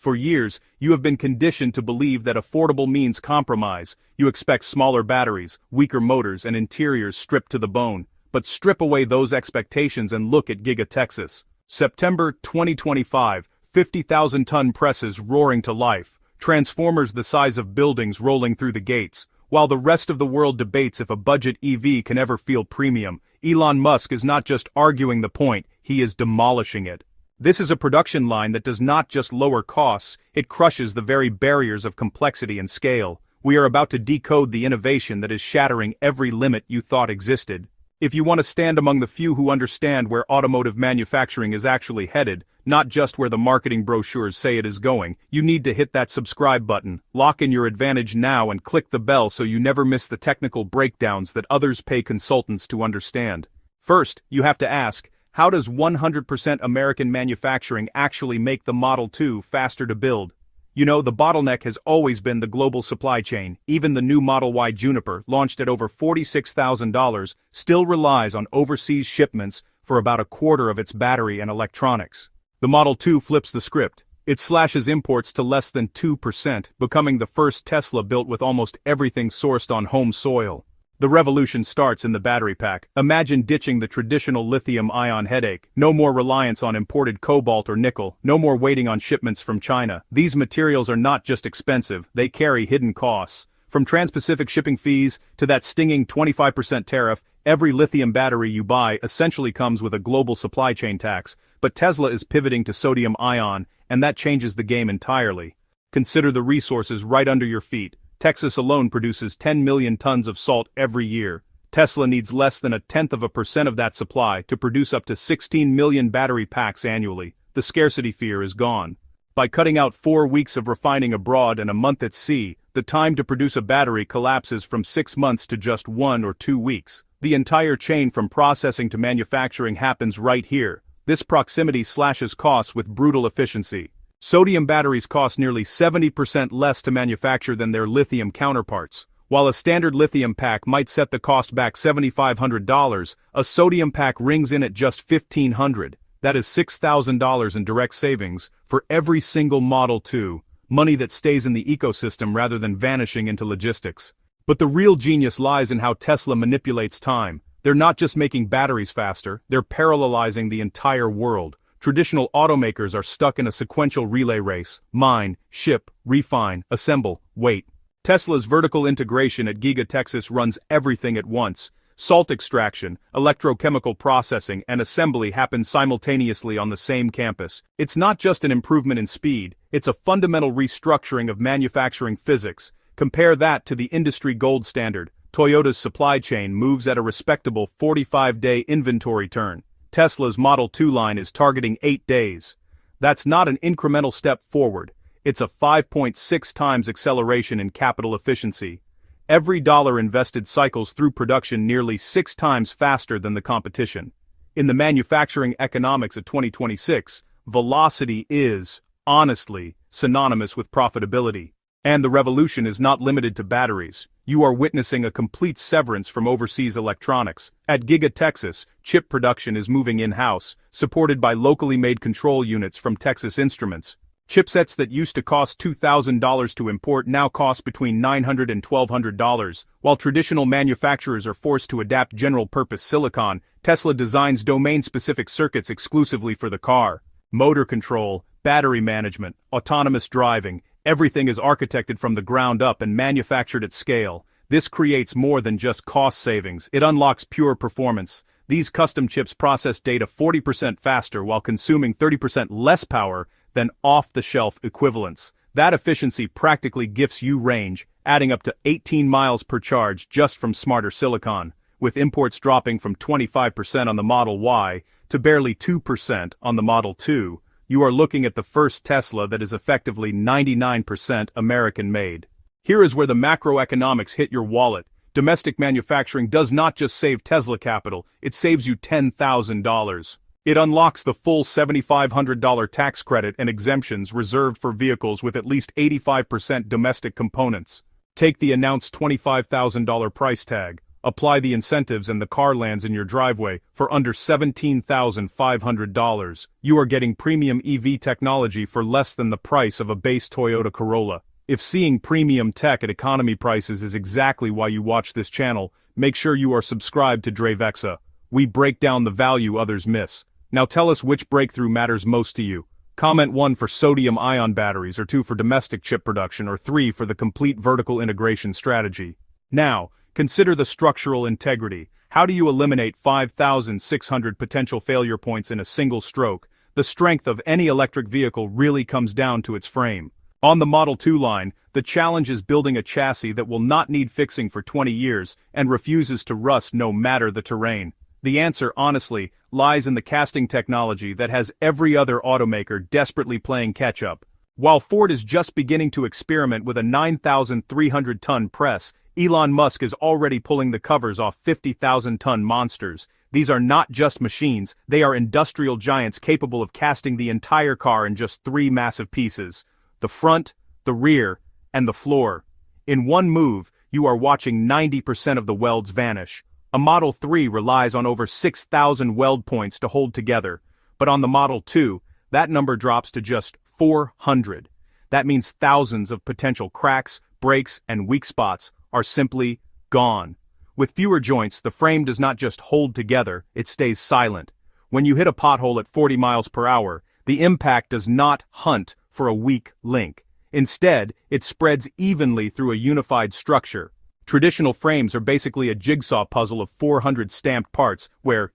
For years, you have been conditioned to believe that affordable means compromise. You expect smaller batteries, weaker motors, and interiors stripped to the bone. But strip away those expectations and look at Giga Texas. September 2025, 50,000-ton presses roaring to life, transformers the size of buildings rolling through the gates. While the rest of the world debates if a budget EV can ever feel premium, Elon Musk is not just arguing the point, he is demolishing it. This is a production line that does not just lower costs, it crushes the very barriers of complexity and scale. We are about to decode the innovation that is shattering every limit you thought existed. If you want to stand among the few who understand where automotive manufacturing is actually headed, not just where the marketing brochures say it is going, you need to hit that subscribe button, lock in your advantage now and click the bell so you never miss the technical breakdowns that others pay consultants to understand. First, you have to ask, how does 100% American manufacturing actually make the Model 2 faster to build? You know, the bottleneck has always been the global supply chain. Even the new Model Y Juniper, launched at over $46,000, still relies on overseas shipments for about a quarter of its battery and electronics. The Model 2 flips the script. It slashes imports to less than 2%, becoming the first Tesla built with almost everything sourced on home soil. The revolution starts in the battery pack. Imagine ditching the traditional lithium-ion headache. No more reliance on imported cobalt or nickel. No more waiting on shipments from China. These materials are not just expensive, they carry hidden costs. From trans-Pacific shipping fees to that stinging 25% tariff, every lithium battery you buy essentially comes with a global supply chain tax. But Tesla is pivoting to sodium-ion, and that changes the game entirely. Consider the resources right under your feet. Texas alone produces 10 million tons of salt every year. Tesla needs less than 0.1% of that supply to produce up to 16 million battery packs annually. The scarcity fear is gone. By cutting out 4 weeks of refining abroad and a month at sea, the time to produce a battery collapses from 6 months to just 1 or 2 weeks. The entire chain from processing to manufacturing happens right here. This proximity slashes costs with brutal efficiency. Sodium batteries cost nearly 70% less to manufacture than their lithium counterparts. While a standard lithium pack might set the cost back $7,500, a sodium pack rings in at just $1,500. That is $6,000 in direct savings for every single Model 2, money that stays in the ecosystem rather than vanishing into logistics. But the real genius lies in how Tesla manipulates time. They're not just making batteries faster, they're parallelizing the entire world. Traditional automakers are stuck in a sequential relay race: mine, ship, refine, assemble, wait. Tesla's vertical integration at Giga Texas runs everything at once. Salt extraction, electrochemical processing, and assembly happen simultaneously on the same campus. It's not just an improvement in speed, it's a fundamental restructuring of manufacturing physics. Compare that to the industry gold standard. Toyota's supply chain moves at a respectable 45-day inventory turn. Tesla's Model 2 line is targeting 8 days. That's not an incremental step forward, it's a 5.6 times acceleration in capital efficiency. Every dollar invested cycles through production nearly 6 times faster than the competition. In the manufacturing economics of 2026, velocity is, honestly, synonymous with profitability. And the revolution is not limited to batteries. You are witnessing a complete severance from overseas electronics. At Giga Texas, chip production is moving in-house, supported by locally made control units from Texas Instruments. Chipsets that used to cost $2,000 to import now cost between $900 and $1,200. While traditional manufacturers are forced to adapt general-purpose silicon, Tesla designs domain-specific circuits exclusively for the car. Motor control, battery management, autonomous driving, everything is architected from the ground up and manufactured at scale. This creates more than just cost savings, it unlocks pure performance. These custom chips process data 40% faster while consuming 30% less power than off-the-shelf equivalents. That efficiency practically gifts you range, adding up to 18 miles per charge just from smarter silicon. With imports dropping from 25% on the Model Y to barely 2% on the Model 2, you are looking at the first Tesla that is effectively 99% American-made. Here is where the macroeconomics hit your wallet. Domestic manufacturing does not just save Tesla capital, it saves you $10,000. It unlocks the full $7,500 tax credit and exemptions reserved for vehicles with at least 85% domestic components. Take the announced $25,000 price tag. Apply the incentives and the car lands in your driveway for under $17,500. You are getting premium EV technology for less than the price of a base Toyota Corolla. If seeing premium tech at economy prices is exactly why you watch this channel, make sure you are subscribed to Dravexa. We break down the value others miss. Now tell us which breakthrough matters most to you. Comment 1 for sodium-ion batteries, or 2 for domestic chip production, or 3 for the complete vertical integration strategy. Now, consider the structural integrity. How do you eliminate 5,600 potential failure points in a single stroke? The strength of any electric vehicle really comes down to its frame. On the Model 2 line, the challenge is building a chassis that will not need fixing for 20 years and refuses to rust no matter the terrain. The answer, honestly, lies in the casting technology that has every other automaker desperately playing catch-up. While Ford is just beginning to experiment with a 9,300-ton press, Elon Musk is already pulling the covers off 50,000-ton monsters. These are not just machines, they are industrial giants capable of casting the entire car in just 3 massive pieces: the front, the rear, and the floor. In one move, you are watching 90% of the welds vanish. A Model 3 relies on over 6,000 weld points to hold together, but on the Model 2, that number drops to just 400. That means thousands of potential cracks, breaks, and weak spots are simply gone. With fewer joints, the frame does not just hold together, it stays silent. When you hit a pothole at 40 miles per hour, the impact does not hunt for a weak link. Instead, it spreads evenly through a unified structure. Traditional frames are basically a jigsaw puzzle of 400 stamped parts, where,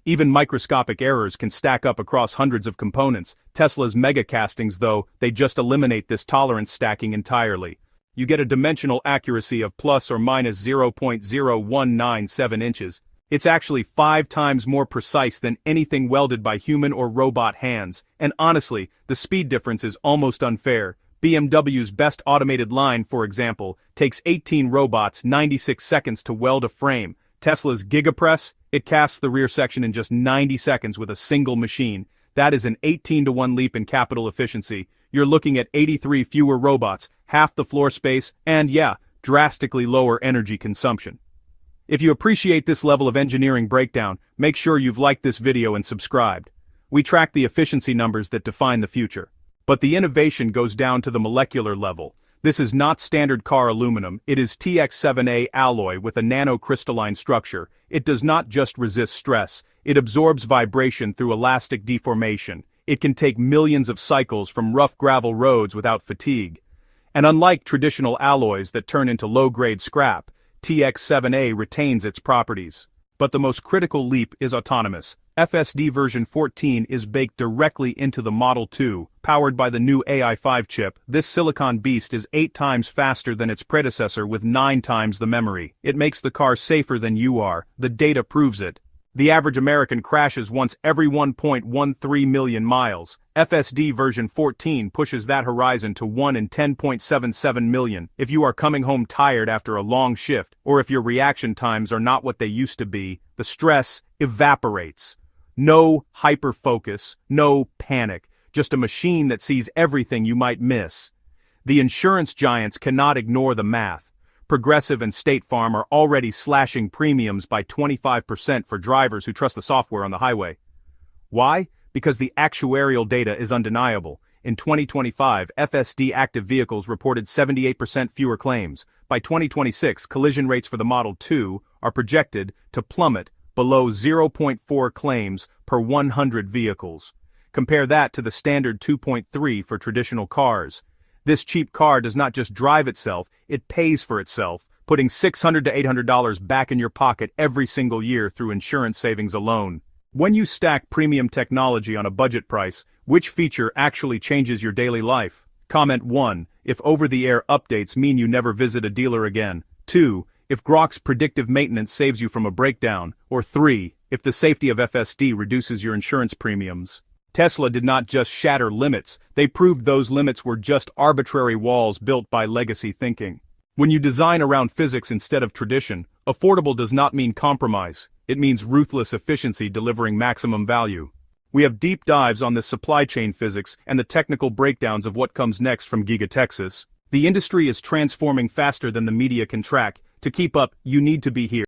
even microscopic errors can stack up across hundreds of components. Tesla's mega castings, though, they just eliminate this tolerance stacking entirely. You get a dimensional accuracy of plus or minus 0.0197 inches. It's actually 5 times more precise than anything welded by human or robot hands, and honestly, the speed difference is almost unfair. BMW's best automated line, for example, takes 18 robots 96 seconds to weld a frame. Tesla's Giga Press, it casts the rear section in just 90 seconds with a single machine. That is an 18-to-1 leap in capital efficiency. You're looking at 83 fewer robots, half the floor space, and drastically lower energy consumption. If you appreciate this level of engineering breakdown, make sure you've liked this video and subscribed. We track the efficiency numbers that define the future. But the innovation goes down to the molecular level. This is not standard car aluminum, it is TX7A alloy with a nanocrystalline structure. It does not just resist stress, it absorbs vibration through elastic deformation. It can take millions of cycles from rough gravel roads without fatigue. And unlike traditional alloys that turn into low-grade scrap, TX7A retains its properties. But the most critical leap is autonomous. FSD version 14 is baked directly into the Model 2, powered by the new AI5 chip. This silicon beast is 8 times faster than its predecessor with 9 times the memory. It makes the car safer than you are. The data proves it. The average American crashes once every 1.13 million miles. FSD version 14 pushes that horizon to 1 in 10.77 million. If you are coming home tired after a long shift, or if your reaction times are not what they used to be, the stress evaporates. No hyper-focus, no panic, just a machine that sees everything you might miss. The insurance giants cannot ignore the math. Progressive and State Farm are already slashing premiums by 25% for drivers who trust the software on the highway. Why? Because the actuarial data is undeniable. In 2025, FSD active vehicles reported 78% fewer claims. By 2026, collision rates for the Model 2 are projected to plummet below 0.4 claims per 100 vehicles. Compare that to the standard 2.3 for traditional cars. This cheap car does not just drive itself, it pays for itself, putting $600 to $800 back in your pocket every single year through insurance savings alone. When you stack premium technology on a budget price, which feature actually changes your daily life? Comment 1, if over-the-air updates mean you never visit a dealer again. 2, if Grok's predictive maintenance saves you from a breakdown. Or 3, if the safety of FSD reduces your insurance premiums. Tesla did not just shatter limits, they proved those limits were just arbitrary walls built by legacy thinking. When you design around physics instead of tradition, affordable does not mean compromise, it means ruthless efficiency delivering maximum value. We have deep dives on the supply chain physics and the technical breakdowns of what comes next from Giga Texas. The industry is transforming faster than the media can track. To keep up, you need to be here.